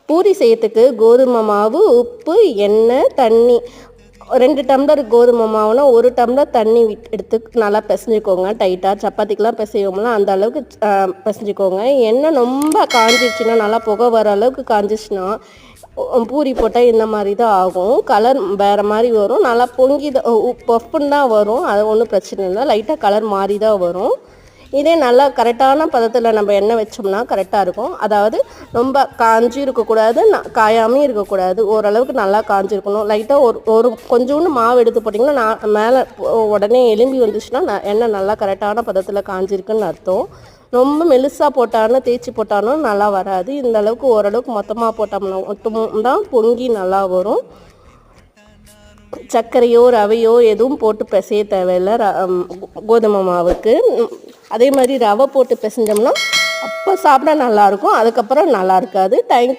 பூரி செய்யறதுக்கு கோதுமை மாவு, உப்பு, எண்ணெய், தண்ணி 2 டம்ளர் கோதுமை மாவுனா 1 டம்ளர் தண்ணி எடுத்து நல்லா பிசைஞ்சிக்கோங்க. டைட்டாக சப்பாத்திக்கெலாம் பிசைவோம்ல அந்த அளவுக்கு பிசைஞ்சிக்கோங்க. எண்ணெய் ரொம்ப காஞ்சிடுச்சுன்னா, நல்லா புகை வர அளவுக்கு காஞ்சிச்சுன்னா பூரி போட்டால் இந்த மாதிரி தான் ஆகும். கலர் வேறு மாதிரி வரும். நல்லா பொங்கி பஃப்புன்னு தான் வரும். அது ஒன்றும் பிரச்சனை இல்லை. லைட்டாக கலர் மாறி தான் வரும். இதே நல்லா கரெக்டான பதத்தில் நம்ம எண்ணெய் வச்சோம்னா கரெக்டாக இருக்கும். அதாவது ரொம்ப காஞ்சி இருக்கக்கூடாது, காயாமையும் இருக்கக்கூடாது. ஓரளவுக்கு நல்லா காஞ்சிருக்கணும். லைட்டாக ஒரு கொஞ்சோண்டு மாவு எடுத்து போட்டிங்கன்னா மேலே உடனே எலும்பி வந்துச்சுன்னா எண்ணெய் நல்லா கரெக்டான பதத்தில் காஞ்சிருக்குன்னு அர்த்தம். ரொம்ப மெலிசாக போட்டாலும் தேய்ச்சி போட்டாலும் நல்லா வராது. இந்த அளவுக்கு ஓரளவுக்கு மொத்தமாக போட்டோம்னா மட்டும் தான் பொங்கி நல்லா வரும். சர்க்கரையோ ரவையோ எதுவும் போட்டு பிசைய தேவையில்லை கோதுமை மாவுக்கு. அதே மாதிரி ரவை போட்டு பிசைஞ்சோம்னா அப்போ சாப்பிட நல்லாயிருக்கும், அதுக்கப்புறம் நல்லா இருக்காது.